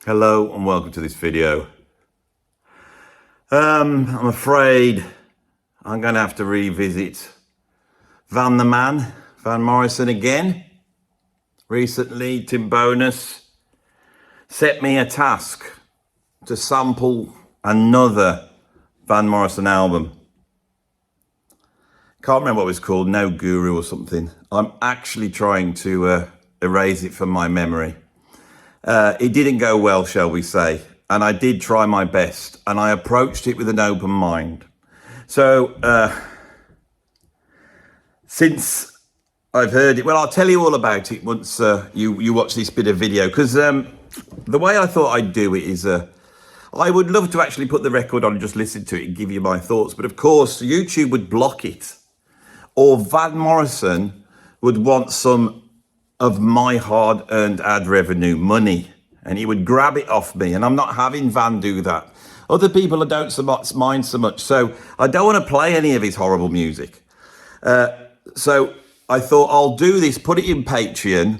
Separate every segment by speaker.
Speaker 1: Hello and welcome to this video. I'm afraid I'm going to have to revisit Van Morrison again. Recently, Tim Bonus set me a task to sample another Van Morrison album. Can't remember what it was called, No Guru or something. I'm actually trying to erase it from my memory. It didn't go well, shall we say, and I did try my best, and I approached it with an open mind. So, since I've heard it, well, I'll tell you all about it once you watch this bit of video, because the way I thought I'd do it is, I would love to actually put the record on and just listen to it and give you my thoughts, but of course, YouTube would block it, or Van Morrison would want some of my hard-earned ad revenue money, and he would grab it off me, and I'm not having Van do that. Other people I don't so much mind so much, so I don't want to play any of his horrible music. So I thought I'll do this, put it in Patreon,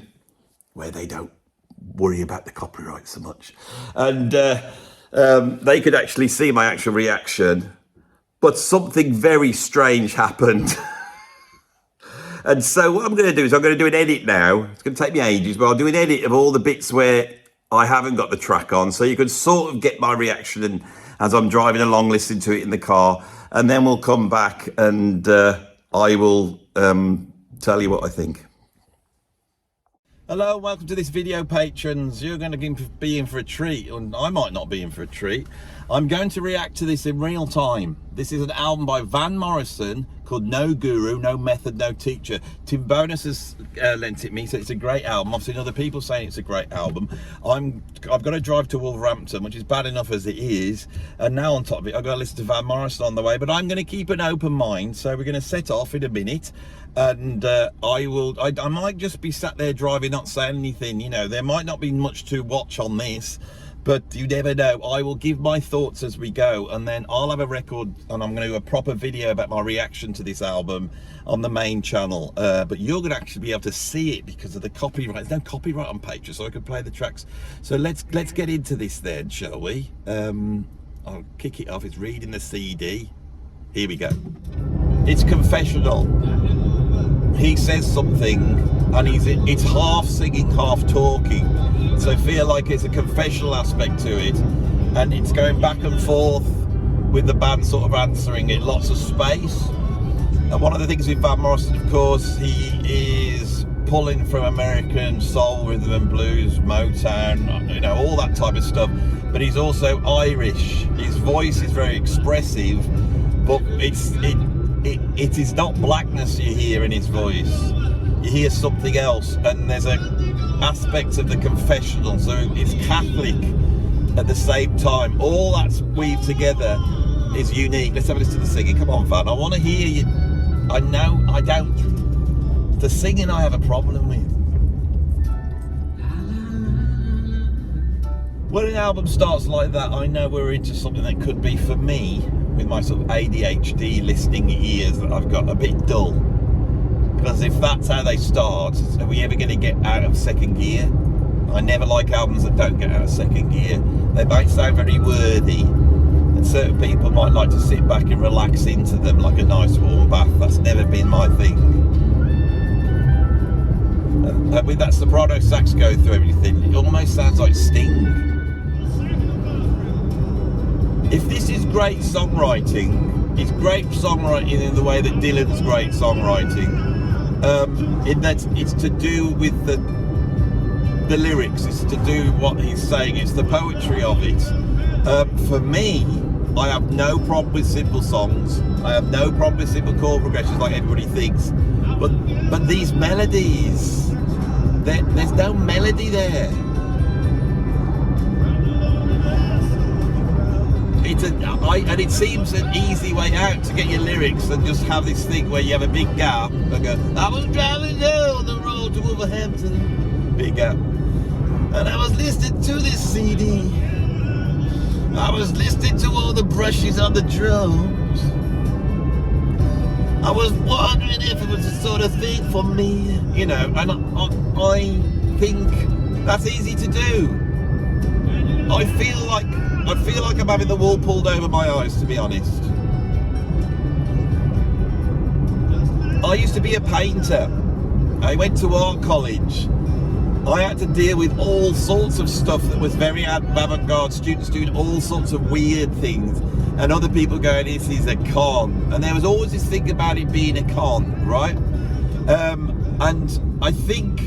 Speaker 1: where they don't worry about the copyright so much, and they could actually see my actual reaction, but something very strange happened. And so what I'm going to do is I'm going to do an edit now. It's going to take me ages, but I'll do an edit of all the bits where I haven't got the track on, so you can sort of get my reaction as I'm driving along, listening to it in the car, and then we'll come back and I will tell you what I think. Hello, welcome to this video, patrons. You're going to be in for a treat, and I might not be in for a treat. I'm going to react to this in real time. This is an album by Van Morrison called No Guru, No Method, No Teacher. Tim Bonus has lent it me, so it's a great album. I've seen other people saying it's a great album. I've got to drive to Wolverhampton, which is bad enough as it is, and now on top of it, I've got to listen to Van Morrison on the way, but I'm going to keep an open mind, so we're going to set off in a minute, and I might just be sat there driving, not saying anything. You know, there might not be much to watch on this, but you never know. I will give my thoughts as we go, and then I'll have a record, and I'm going to do a proper video about my reaction to this album on the main channel. But you're going to actually be able to see it because of the copyright. There's no copyright on Patreon, so I can play the tracks. So let's get into this then, shall we? I'll kick it off. It's reading the CD. Here we go. It's confessional. He says something, and it's half singing, half talking. So I feel like it's a confessional aspect to it, and it's going back and forth with the band sort of answering it, lots of space. And one of the things with Van Morrison, of course, he is pulling from American soul, rhythm and blues, Motown, you know, all that type of stuff, but he's also Irish. His voice is very expressive, but it is not blackness you hear in his voice. You hear something else, and there's a aspect of the confessional, so it's Catholic at the same time. All that's weaved together is unique. Let's have a listen to the singing. Come on, Van, I want to hear you. I know I don't. The singing I have a problem with. When an album starts like that, I know we're into something that could be, for me, with my sort of ADHD listening ears that I've got, a bit dull. Because if that's how they start, are we ever going to get out of second gear? I never like albums that don't get out of second gear. They might sound very wordy, and certain people might like to sit back and relax into them like a nice warm bath. That's never been my thing. And with that soprano sax going through everything, it almost sounds like Sting. If this is great songwriting, it's great songwriting in the way that Dylan's great songwriting. In that it's to do with the lyrics, it's to do what he's saying, it's the poetry of it. For me, I have no problem with simple songs. I have no problem with simple chord progressions like everybody thinks. But these melodies, there's no melody there. And it seems an easy way out to get your lyrics and just have this thing where you have a big gap and go, I was driving down the road to Wolverhampton, big gap, and I was listening to this CD. I was listening to all the brushes on the drums. I was wondering if it was the sort of thing for me, you know, and I think that's easy to do. I feel like I'm having the wool pulled over my eyes, to be honest. I used to be a painter. I went to art college. I had to deal with all sorts of stuff that was very avant-garde, students doing all sorts of weird things, and other people going, this is a con. And there was always this thing about it being a con, right? And I think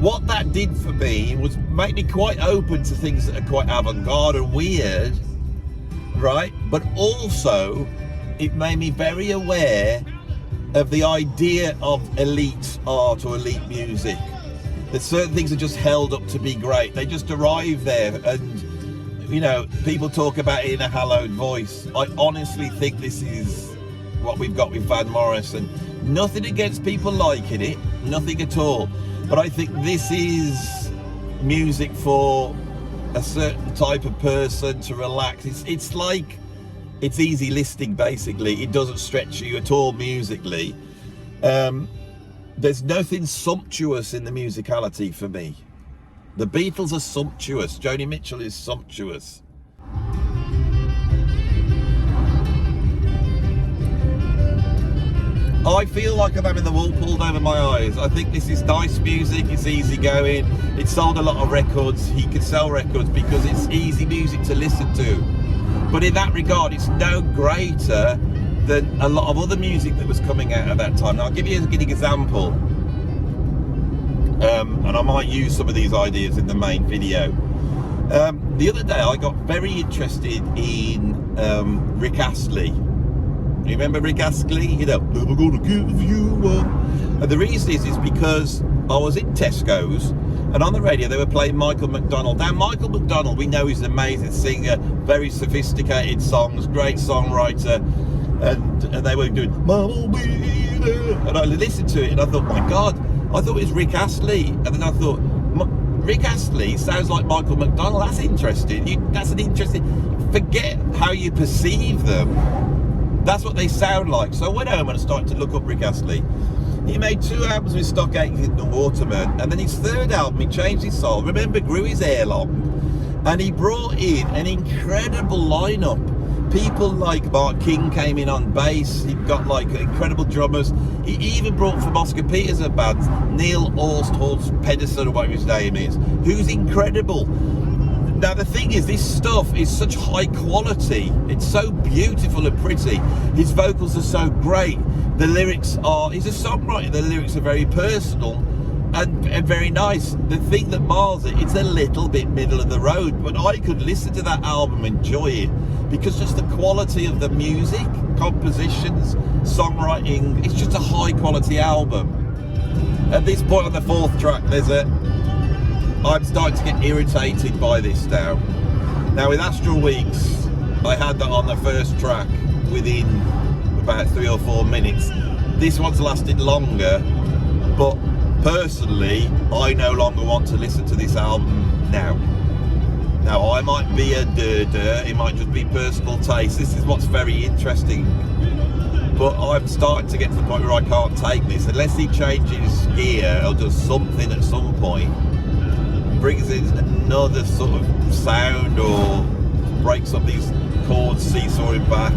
Speaker 1: what that did for me was make me quite open to things that are quite avant-garde and weird, right? But also, it made me very aware of the idea of elite art or elite music. That certain things are just held up to be great. They just arrive there, and you know, people talk about it in a hallowed voice. I honestly think this is what we've got with Van Morrison. Nothing against people liking it, nothing at all. But I think this is music for a certain type of person to relax. It's like, it's easy listening basically. It doesn't stretch you at all musically. There's nothing sumptuous in the musicality for me. The Beatles are sumptuous. Joni Mitchell is sumptuous. I feel like I'm having the wool pulled over my eyes. I think this is nice music, it's easy going. It sold a lot of records. He could sell records because it's easy music to listen to. But in that regard, it's no greater than a lot of other music that was coming out at that time. Now, I'll give you a good example. And I might use some of these ideas in the main video. The other day, I got very interested in Rick Astley. You remember Rick Astley? You know, never gonna give you up. And the reason is because I was in Tesco's, and on the radio they were playing Michael McDonald. Now, Michael McDonald, we know he's an amazing singer, very sophisticated songs, great songwriter, and they were doing Mama Be There. And I listened to it and I thought, my God, I thought it was Rick Astley. And then I thought, Rick Astley sounds like Michael McDonald. That's interesting. That's an interesting, forget how you perceive them. That's what they sound like. So I went home and I started to look up Rick Astley. He made 2 albums with Stock Aitken and Waterman, and then his 3rd album, he changed his soul. Remember, grew his hair long, and he brought in an incredible lineup. People like Mark King came in on bass. He got like incredible drummers. He even brought from Oscar Peters a band, Neil Horst Pedersen, or whatever his name is, who's incredible. Now the thing is, this stuff is such high quality. It's so beautiful and pretty. His vocals are so great. The lyrics are, he's a songwriter, the lyrics are very personal and very nice. The thing that mars it, it's a little bit middle of the road, but I could listen to that album and enjoy it because just the quality of the music, compositions, songwriting, it's just a high quality album. At this point on the 4th track, I'm starting to get irritated by this now. Now with Astral Weeks, I had that on the 1st track within about 3 or 4 minutes. This one's lasted longer, but personally, I no longer want to listen to this album now. Now I might be a durder, it might just be personal taste. This is what's very interesting. But I'm starting to get to the point where I can't take this. Unless he changes gear or does something at some point, brings in another sort of sound or breaks up these chords seesawing back.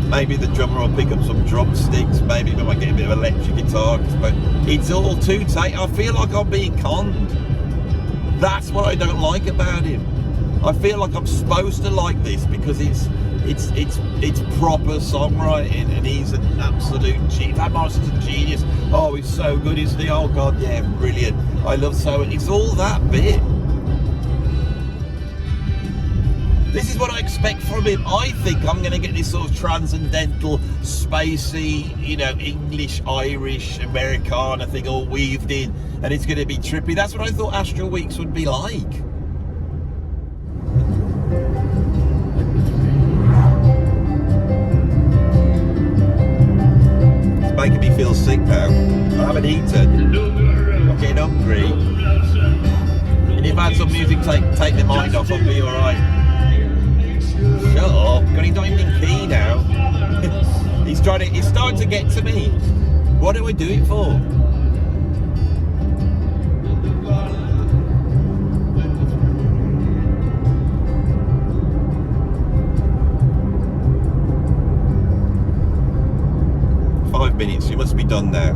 Speaker 1: Maybe the drummer will pick up some drumsticks, maybe we might get a bit of electric guitar, but it's all too tight. I feel like I'm being conned. That's what I don't like about him. I feel like I'm supposed to like this because it's proper songwriting and he's an absolute genius. Van Morrison's a genius. Oh, he's so good, isn't he? Oh God, yeah, brilliant. I love so, it's all that bit. This is what I expect from him. I think I'm going to get this sort of transcendental, spacey, you know, English, Irish, Americana thing all weaved in, and it's going to be trippy. That's what I thought Astral Weeks would be like. It's making me feel sick now. I haven't eaten. I'm getting hungry. And if I had some music take the mind off, I'll be alright. Shut up, God, he's not even in key now. He's starting to get to me. What do I do it for? done now.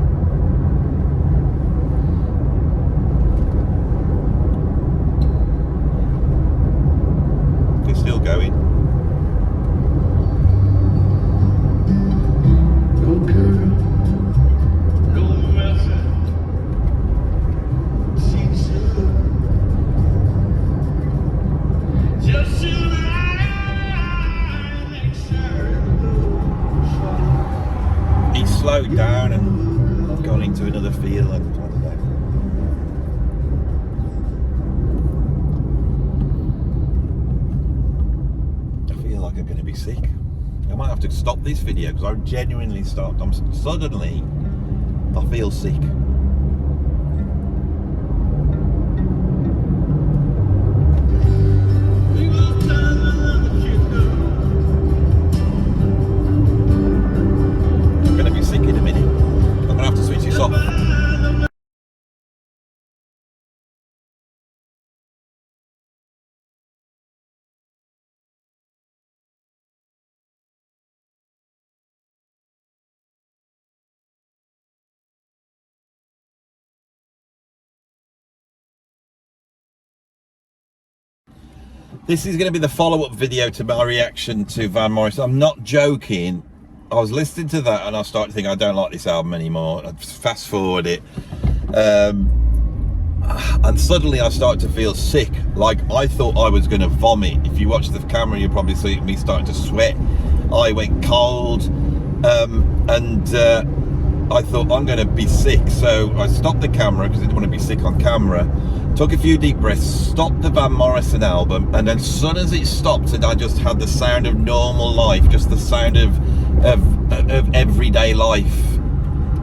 Speaker 1: It's still going. He's slowed down and gone into another field. I don't know. I feel like I'm going to be sick. I might have to stop this video because I genuinely stopped. Suddenly I feel sick. This is going to be the follow-up video to my reaction to Van Morrison. I'm not joking. I was listening to that and I started to think I don't like this album anymore. I fast forward it. And suddenly I started to feel sick. Like I thought I was going to vomit. If you watch the camera, you'll probably see me starting to sweat. I went cold. And I thought I'm going to be sick. So I stopped the camera because I didn't want to be sick on camera. Took a few deep breaths, stopped the Van Morrison album, and then as soon as it stopped and I just had the sound of normal life, just the sound of everyday life,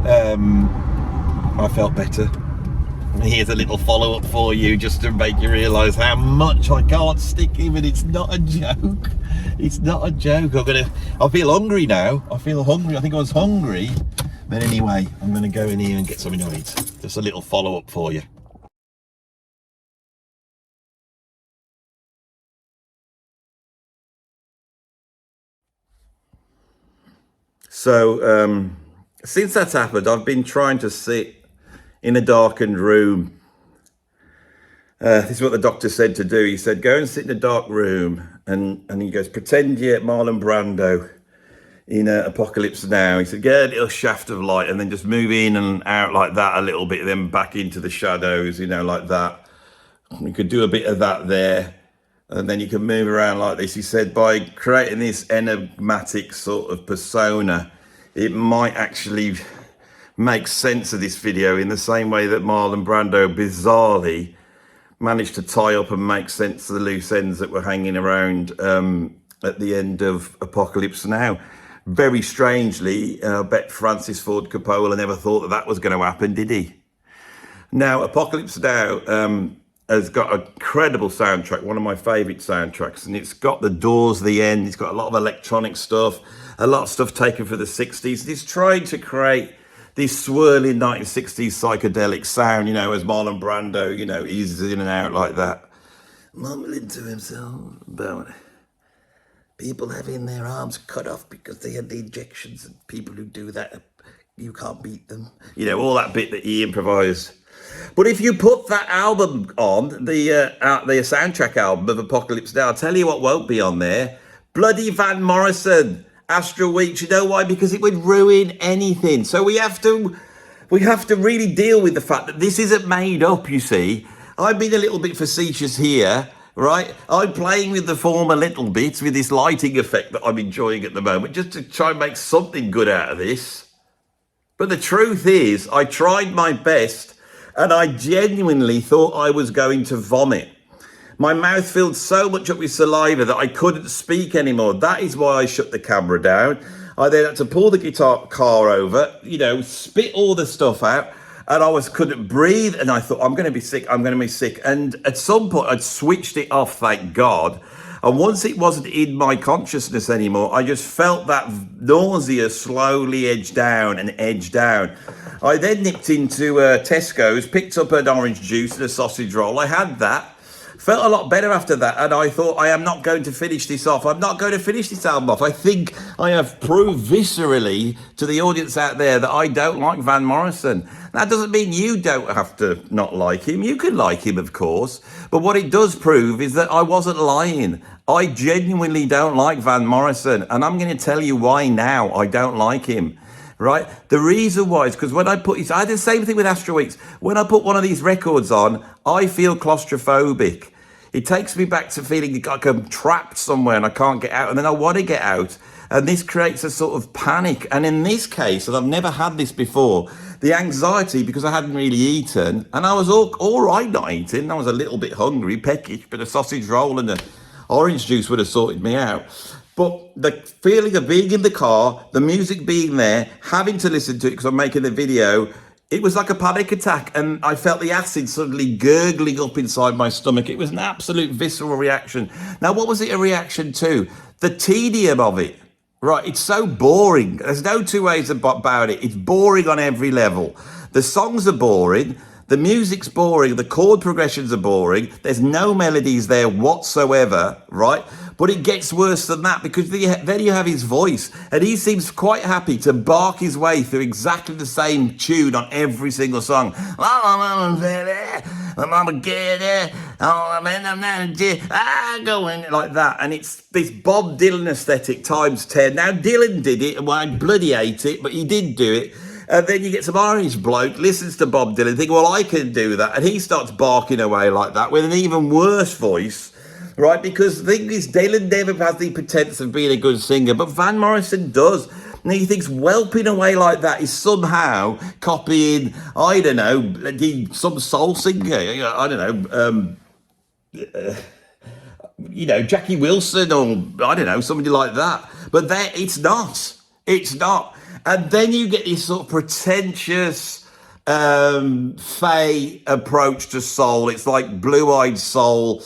Speaker 1: I felt better. And here's a little follow-up for you just to make you realise how much I can't stick him, and it's not a joke. It's not a joke. I feel hungry now. I feel hungry. I think I was hungry. But anyway, I'm going to go in here and get something to eat. Just a little follow-up for you. So since that's happened, I've been trying to sit in a darkened room. This is what the doctor said to do. He said, go and sit in a dark room, and he goes, pretend you're Marlon Brando in Apocalypse Now. He said, get a little shaft of light and then just move in and out like that a little bit, then back into the shadows, you know, like that. You could do a bit of that there. And then you can move around like this. He said by creating this enigmatic sort of persona, it might actually make sense of this video in the same way that Marlon Brando bizarrely managed to tie up and make sense of the loose ends that were hanging around at the end of Apocalypse Now. Very strangely, I bet Francis Ford Coppola never thought that that was going to happen, did he? Now, Apocalypse Now has got an incredible soundtrack, one of my favourite soundtracks, and it's got the Doors, the end, it's got a lot of electronic stuff, a lot of stuff taken for the 60s. It's trying to create this swirling 1960s psychedelic sound, you know, as Marlon Brando, you know, eases in and out like that, mumbling to himself about people having their arms cut off because they had the injections, and people who do that, you can't beat them. You know, all that bit that he improvised. But if you put that album on, the soundtrack album of Apocalypse Now, I'll tell you what won't be on there. Bloody Van Morrison, Astral Weeks. You know why? Because it would ruin anything. So we have to really deal with the fact that this isn't made up, you see. I've been a little bit facetious here, right? I'm playing with the form a little bit with this lighting effect that I'm enjoying at the moment, just to try and make something good out of this. But the truth is, I tried my best, and I genuinely thought I was going to vomit. My mouth filled so much up with saliva that I couldn't speak anymore. That is why I shut the camera down. I then had to pull the car over, you know, spit all the stuff out, and I couldn't breathe, and I thought, I'm going to be sick, I'm going to be sick. And at some point, I'd switched it off, thank God. And once it wasn't in my consciousness anymore, I just felt that nausea slowly edge down and edge down. I then nipped into Tesco's, picked up an orange juice and a sausage roll. I had that. Felt a lot better after that, and I thought, I am not going to finish this off. I'm not going to finish this album off. I think I have proved viscerally to the audience out there that I don't like Van Morrison. That doesn't mean you don't have to not like him. You can like him, of course. But what it does prove is that I wasn't lying. I genuinely don't like Van Morrison, and I'm going to tell you why now I don't like him. Right? The reason why is because when I had the same thing with Astro Weeks. When I put one of these records on, I feel claustrophobic. It takes me back to feeling like I'm trapped somewhere and I can't get out, and then I want to get out. And this creates a sort of panic. And in this case, and I've never had this before, the anxiety, because I hadn't really eaten, and I was all right not eating. I was a little bit hungry, peckish, but a sausage roll and an orange juice would have sorted me out. But the feeling of being in the car, the music being there, having to listen to it because I'm making the video, it was like a panic attack, and I felt the acid suddenly gurgling up inside my stomach. It was an absolute visceral reaction. Now, what was it a reaction to? The tedium of it. Right, it's so boring. There's no two ways about it. It's boring on every level. The songs are boring. The music's boring. The chord progressions are boring. There's no melodies there whatsoever, right? But it gets worse than that, because then you have his voice, and he seems quite happy to bark his way through exactly the same tune on every single song. Going like that, and it's this Bob Dylan aesthetic times 10. Now, Dylan did it, and I bloody hate it, but he did do it. And then you get some Irish bloke, listens to Bob Dylan, think, well, I can do that, and he starts barking away like that with an even worse voice. Right, because the thing is, Dylan never has the pretense of being a good singer, but Van Morrison does. And he thinks whelping away like that is somehow copying, I don't know, some soul singer, I don't know, Jackie Wilson, or I don't know, somebody like that. But there, it's not. It's not. And then you get this sort of pretentious, fey approach to soul. It's like blue-eyed soul.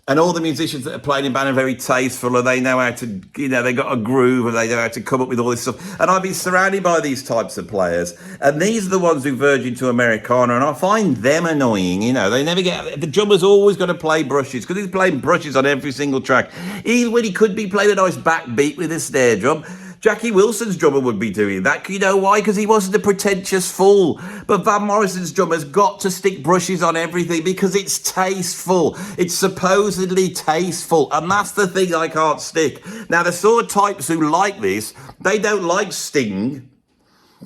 Speaker 1: And all the musicians that are playing in band are very tasteful, and they know how to, they got a groove, and they know how to come up with all this stuff. And I've been surrounded by these types of players, and these are the ones who verge into Americana, and I find them annoying. They never get, the drummer's always got to play brushes, because he's playing brushes on every single track. Even when he could be playing a nice backbeat with a snare drum, Jackie Wilson's drummer would be doing that. You know why? Because he wasn't a pretentious fool. But Van Morrison's drummer's got to stick brushes on everything because it's tasteful. It's supposedly tasteful. And that's the thing I can't stick. Now, the sort of types who like this, they don't like Sting.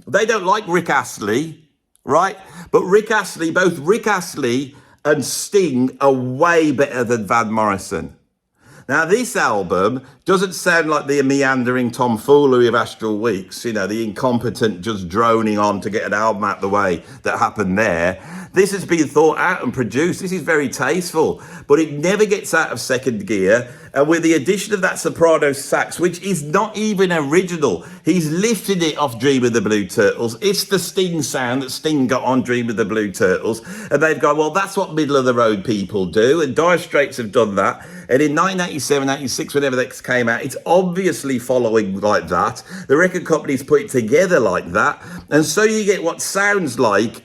Speaker 1: They don't like Rick Astley, right? But both Rick Astley and Sting are way better than Van Morrison. Now, this album doesn't sound like the meandering tomfoolery of Astral Weeks, the incompetent just droning on to get an album out the way that happened there. This has been thought out and produced. This is very tasteful, but it never gets out of second gear. And with the addition of that soprano sax, which is not even original, he's lifted it off Dream of the Blue Turtles. It's the Sting sound that Sting got on Dream of the Blue Turtles. And they've gone, well, that's what middle of the road people do. And Dire Straits have done that. And in 1987, 86, whenever that came out, it's obviously following like that. The record company's put it together like that. And so you get what sounds like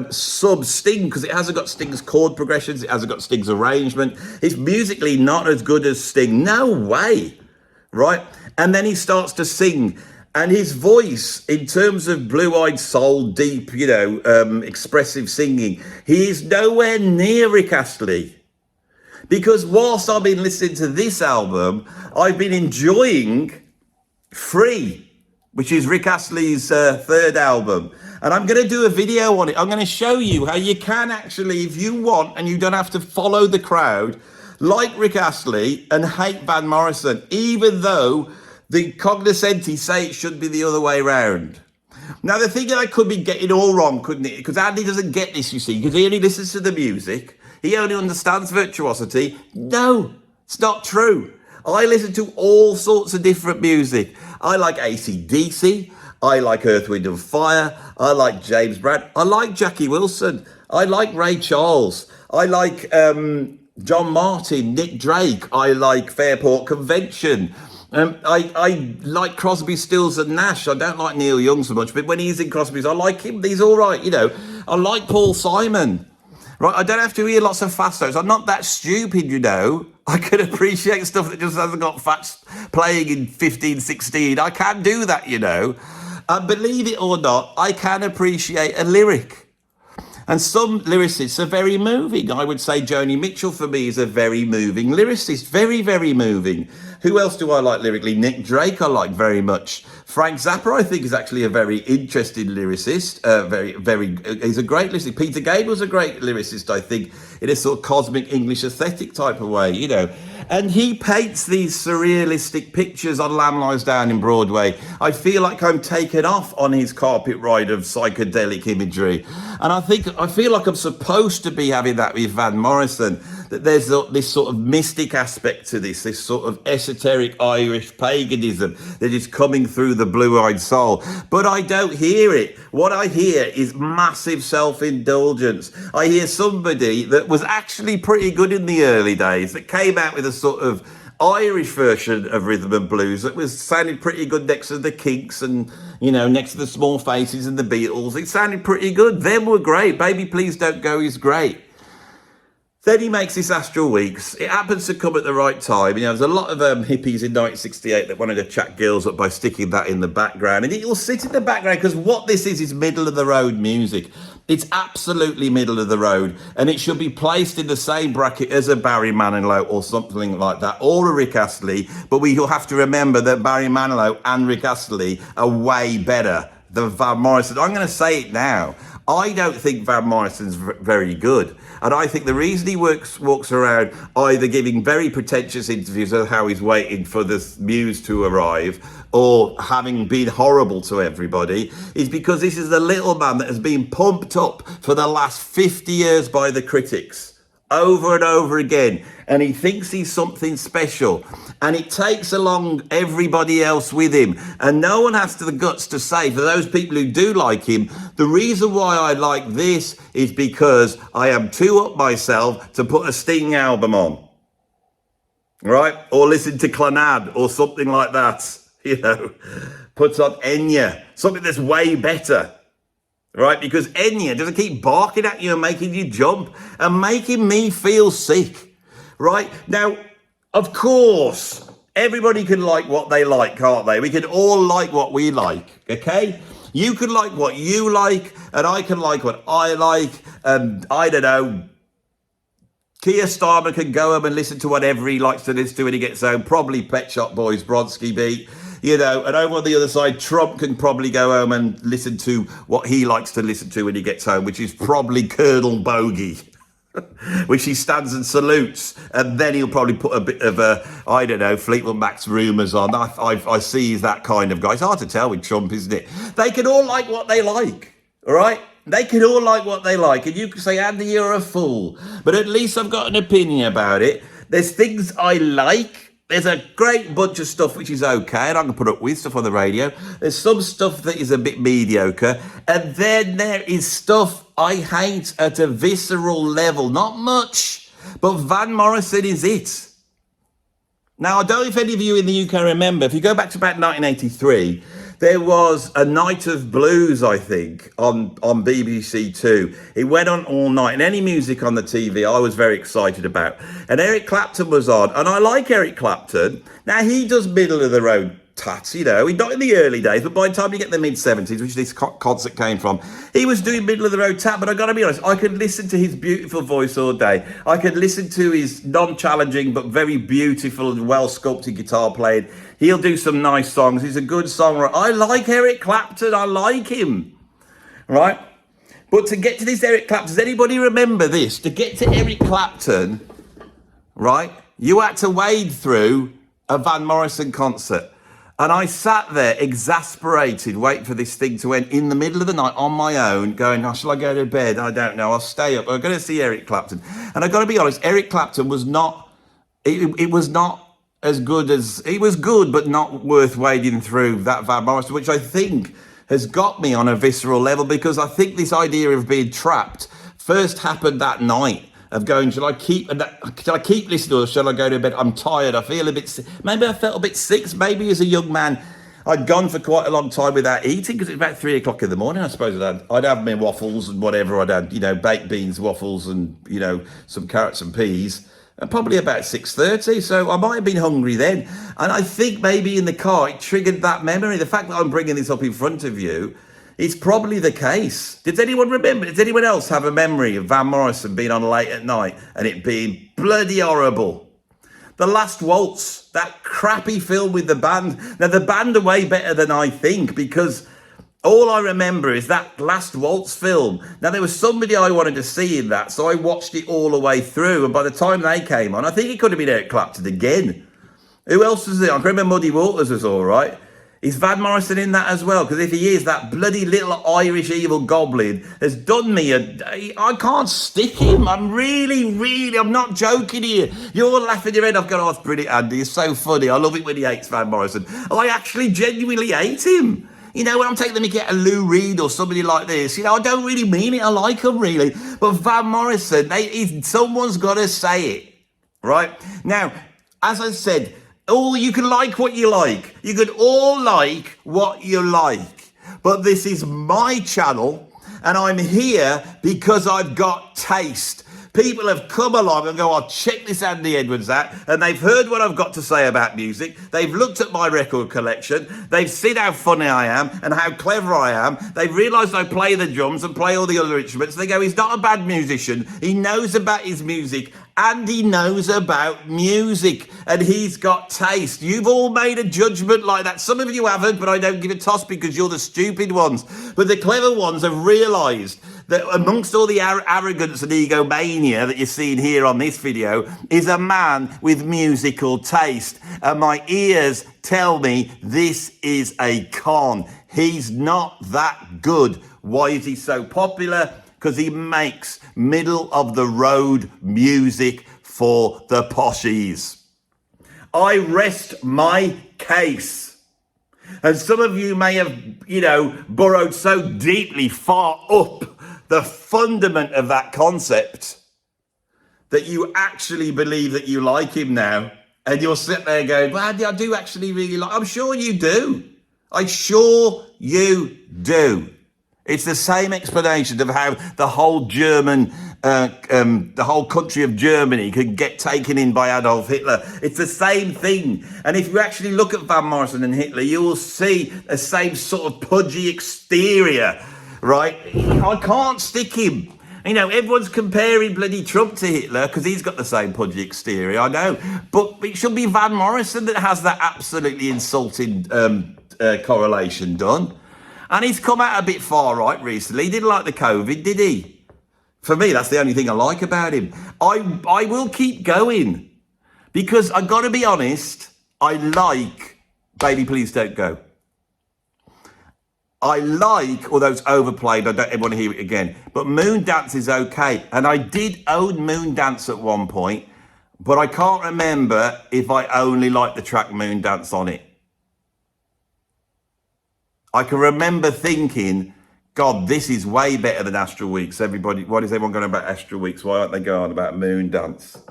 Speaker 1: sub-Sting, because it hasn't got Sting's chord progressions, it hasn't got Sting's arrangement. It's musically not as good as Sting. No way, right? And then he starts to sing, and his voice, in terms of blue-eyed soul, deep, expressive singing, he is nowhere near Rick Astley. Because whilst I've been listening to this album, I've been enjoying Free, which is Rick Astley's third album. And I'm going to do a video on it. I'm going to show you how you can actually, if you want, and you don't have to follow the crowd, like Rick Astley and hate Van Morrison, even though the cognoscenti say it should be the other way round. Now, the thing that I could be getting all wrong, couldn't it? Because Andy doesn't get this, you see, because he only listens to the music. He only understands virtuosity. No, it's not true. I listen to all sorts of different music. I like AC/DC. I like Earth, Wind and Fire. I like James Brown. I like Jackie Wilson. I like Ray Charles. I like John Martin, Nick Drake. I like Fairport Convention. I like Crosby, Stills and Nash. I don't like Neil Young so much, but when he's in Crosby's, I like him. He's all right, I like Paul Simon. Right, I don't have to hear lots of fast notes. I'm not that stupid, you know. I can appreciate stuff that just hasn't got fast playing in 15, 16. I can do that, you know. And believe it or not, I can appreciate a lyric. And some lyricists are very moving. I would say Joni Mitchell for me is a very moving lyricist. Very, very moving. Who else do I like lyrically? Nick Drake I like very much. Frank Zappa I think is actually a very interesting lyricist. He's a great lyricist. Peter Gable's a great lyricist, I think, in a sort of cosmic English aesthetic type of way, you know. And he paints these surrealistic pictures on Lamb Lies Down in Broadway. I feel like I'm taken off on his carpet ride of psychedelic imagery. And I feel like I'm supposed to be having that with Van Morrison, that there's this sort of mystic aspect to this sort of esoteric Irish paganism that is coming through the blue-eyed soul. But I don't hear it. What I hear is massive self-indulgence. I hear somebody that was actually pretty good in the early days, that came out with a sort of Irish version of rhythm and blues that was sounded pretty good next to the Kinks and, you know, next to the Small Faces and the Beatles. It sounded pretty good. Them were great. Baby Please Don't Go is great. Then he makes this Astral Weeks. It happens to come at the right time. You know, there's a lot of hippies in 1968 that wanted to chat girls up by sticking that in the background. And it will sit in the background because what this is middle of the road music. It's absolutely middle of the road. And it should be placed in the same bracket as a Barry Manilow or something like that, or a Rick Astley. But we'll have to remember that Barry Manilow and Rick Astley are way better than Van Morrison. I'm going to say it now. I don't think Van Morrison's very good. And I think the reason he walks around either giving very pretentious interviews of how he's waiting for the muse to arrive or having been horrible to everybody is because this is the little man that has been pumped up for the last 50 years by the critics. Over and over again, and he thinks he's something special, and it takes along everybody else with him, and no one has the guts to say, for those people who do like him, the reason why I like this is because I am too up myself to put a Sting album on, right, or listen to Clannad or something like that, you know, puts on Enya, something that's way better. Right, because Enya doesn't keep barking at you and making you jump and making me feel sick. Right, now, of course, everybody can like what they like, can't they? We can all like what we like, okay? You can like what you like, and I can like what I like, and I don't know, Keir Starmer can go home and listen to whatever he likes to listen to when he gets home, probably Pet Shop Boys, Bronski Beat. You know, and over on the other side, Trump can probably go home and listen to what he likes to listen to when he gets home, which is probably Colonel Bogey, which he stands and salutes. And then he'll probably put a bit of I don't know, Fleetwood Mac's Rumours on. I see he's that kind of guy. It's hard to tell with Trump, isn't it? They can all like what they like, all right? They can all like what they like. And you can say, Andy, you're a fool. But at least I've got an opinion about it. There's things I like. There's a great bunch of stuff which is okay, and I can put up with stuff on the radio. There's some stuff that is a bit mediocre, and then there is stuff I hate at a visceral level. Not much, but Van Morrison is it. Now, I don't know if any of you in the UK remember, if you go back to about 1983, there was a Night of Blues, I think, on BBC Two. It went on all night, and any music on the TV I was very excited about. And Eric Clapton was on, and I like Eric Clapton. Now, he does middle-of-the-road tats, you know. Not in the early days, but by the time you get the mid-70s, which this concert came from, he was doing middle-of-the-road tat. But I got to be honest, I could listen to his beautiful voice all day. I could listen to his non-challenging but very beautiful and well-sculpted guitar playing. He'll do some nice songs. He's a good songwriter. I like Eric Clapton. I like him. Right? But to get to this Eric Clapton, does anybody remember this? To get to Eric Clapton, right, you had to wade through a Van Morrison concert. And I sat there exasperated, waiting for this thing to end in the middle of the night on my own, going, oh, shall I go to bed? I don't know. I'll stay up. I'm going to see Eric Clapton. And I've got to be honest, Eric Clapton was not, it was not as good as, it was good, but not worth wading through that Van Morrison, which I think has got me on a visceral level, because I think this idea of being trapped first happened that night. Of going, shall I keep listening or shall I go to bed? I'm tired. I feel a bit sick. Maybe I felt a bit sick. Maybe as a young man, I'd gone for quite a long time without eating because it's about 3 o'clock in the morning. I suppose I'd have my waffles and whatever. I'd had, you know, baked beans, waffles, and, you know, some carrots and peas. And probably about 6:30. So I might have been hungry then. And I think maybe in the car it triggered that memory. The fact that I'm bringing this up in front of you, it's probably the case. Does anyone remember? Does anyone else have a memory of Van Morrison being on late at night and it being bloody horrible? The Last Waltz, that crappy film with the band. Now, the band are way better than I think because all I remember is that Last Waltz film. Now, there was somebody I wanted to see in that, so I watched it all the way through. And by the time they came on, I think it could have been Eric Clapton again. Who else was there? I can remember Muddy Waters was all right. Is Van Morrison in that as well? Because if he is, that bloody little Irish evil goblin has done me I can't stick him. I'm not joking here. You're laughing your head off going, oh, it's brilliant, Andy. It's so funny. I love it when he hates Van Morrison. I actually genuinely hate him. You know, when I'm taking them to get a Lou Reed or somebody like this, you know, I don't really mean it. I like him, really. But Van Morrison, someone's got to say it, right? Now, as I said, you can like what you like. You can all like what you like. But this is my channel, and I'm here because I've got taste. People have come along and go, I'll check this Andy Edwards out, and they've heard what I've got to say about music. They've looked at my record collection. They've seen how funny I am and how clever I am. They've realised I play the drums and play all the other instruments. They go, he's not a bad musician. He knows about his music. And he knows about music, and he's got taste. You've all made a judgment like that. Some of you haven't, but I don't give a toss because you're the stupid ones. But the clever ones have realised that amongst all the arrogance and egomania that you're seeing here on this video is a man with musical taste. And my ears tell me this is a con. He's not that good. Why is he so popular? Because he makes middle-of-the-road music for the poshies. I rest my case. And some of you may have, you know, burrowed so deeply far up the fundament of that concept that you actually believe that you like him now. And you'll sit there going, well, Andy, I do actually really like him. I'm sure you do. I'm sure you do. It's the same explanation of how the whole the whole country of Germany could get taken in by Adolf Hitler. It's the same thing. And if you actually look at Van Morrison and Hitler, you will see the same sort of pudgy exterior, right? I can't stick him. You know, everyone's comparing bloody Trump to Hitler because he's got the same pudgy exterior, I know. But it should be Van Morrison that has that absolutely insulting correlation done. And he's come out a bit far right recently. He didn't like the COVID, did he? For me, that's the only thing I like about him. I will keep going because I've got to be honest, I like Baby Please Don't Go. I like, although it's overplayed, I don't ever want to hear it again. But Moondance is okay. And I did own Moondance at one point, but I can't remember if I only liked the track Moondance on it. I can remember thinking, God, this is way better than Astral Weeks. Everybody, what is everyone going about Astral Weeks? Why aren't they going on about Moondance?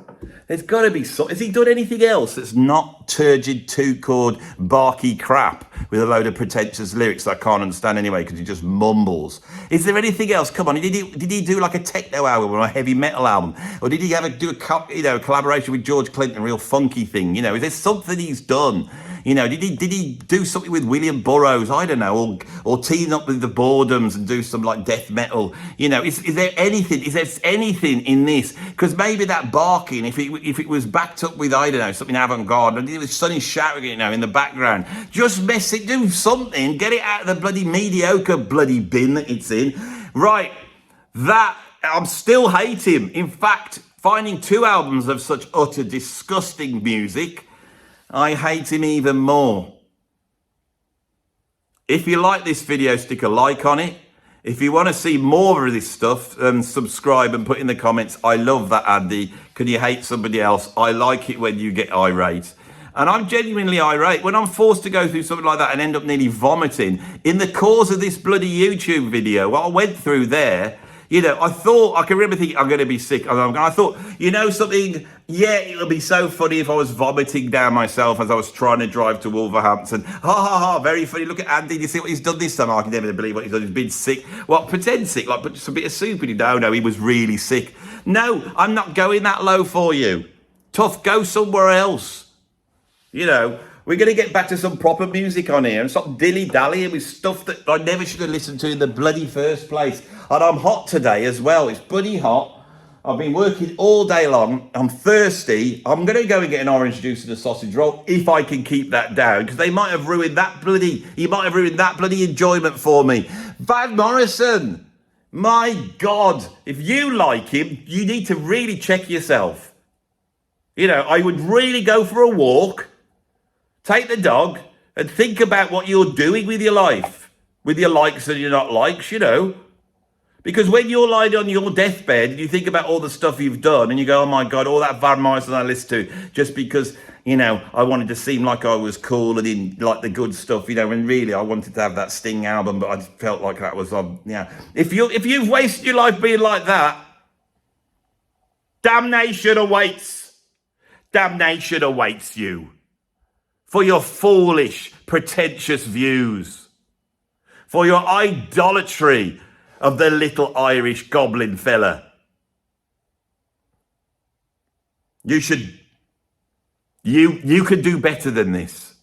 Speaker 1: There's got to be so. Has he done anything else that's not turgid, two-chord, barky crap with a load of pretentious lyrics that I can't understand anyway because he just mumbles? Is there anything else? Come on, did he do like a techno album or a heavy metal album, or did he do a collaboration with George Clinton, a real funky thing? You know, is there something he's done? You know, did he do something with William Burroughs? I don't know, or team up with the Boredoms and do some like death metal? You know, is there anything? Is there anything in this? Because maybe that barking, if it was backed up with, I don't know, something avant-garde, and it was Sonny shouting, you know, in the background, just mess it, do something, get it out of the bloody mediocre bloody bin that it's in. Right, that I'm still hate him. In fact, finding 2 albums of such utter disgusting music, I hate him even more. If you like this video, stick a like on it. If you want to see more of this stuff, subscribe and put in the comments, I love that, Andy. Can you hate somebody else? I like it when you get irate. And I'm genuinely irate. When I'm forced to go through something like that and end up nearly vomiting, in the course of this bloody YouTube video, what I went through there, You know, I can remember thinking, I'm going to be sick. I thought, you know something? Yeah, it would be so funny if I was vomiting down myself as I was trying to drive to Wolverhampton. Ha ha ha, very funny. Look at Andy, you see what he's done this time? I can never believe what he's done. He's been sick. What, pretend sick? Like, put just a bit of soup in it. No, he was really sick. No, I'm not going that low for you. Tough, go somewhere else. You know, we're going to get back to some proper music on here and stop dilly-dallying with stuff that I never should have listened to in the bloody first place. And I'm hot today as well. It's bloody hot. I've been working all day long. I'm thirsty. I'm going to go and get an orange juice and a sausage roll if I can keep that down, because he might have ruined that bloody enjoyment for me. Van Morrison, my God, if you like him, you need to really check yourself. You know, I would really go for a walk, take the dog, and think about what you're doing with your life, with your likes and your not likes, you know. Because when you're lying on your deathbed and you think about all the stuff you've done and you go, oh my God, all that Van Morrison I listened to just because, you know, I wanted to seem like I was cool and in like the good stuff, you know, and really I wanted to have that Sting album, but I just felt like that was on, yeah. If you've wasted your life being like that, damnation awaits. Damnation awaits you for your foolish, pretentious views, for your idolatry of the little Irish goblin fella. You could do better than this.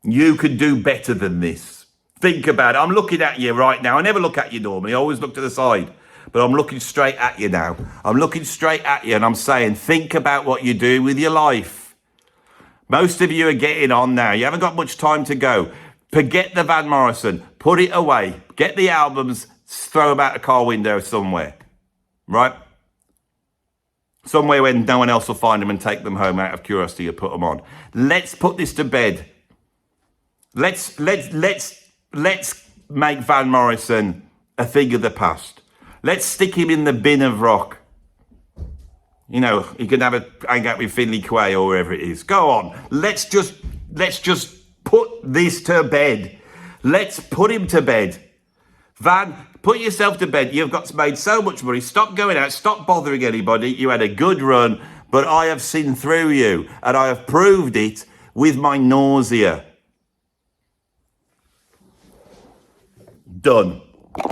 Speaker 1: You could do better than this. Think about it. I'm looking at you right now. I never look at you normally. I always look to the side. But I'm looking straight at you now. I'm looking straight at you and I'm saying, think about what you do with your life. Most of you are getting on now. You haven't got much time to go. Forget the Van Morrison. Put it away. Get the albums. Throw them out a car window somewhere, right? Somewhere where no one else will find them and take them home out of curiosity or put them on. Let's put this to bed. Let's make Van Morrison a thing of the past. Let's stick him in the bin of rock. You know, he can hang out with Finley Quay or wherever it is. Go on. Let's just put this to bed. Let's put him to bed. Van, put yourself to bed. You've made so much money. Stop going out. Stop bothering anybody. You had a good run, but I have seen through you, and I have proved it with my nausea. Done.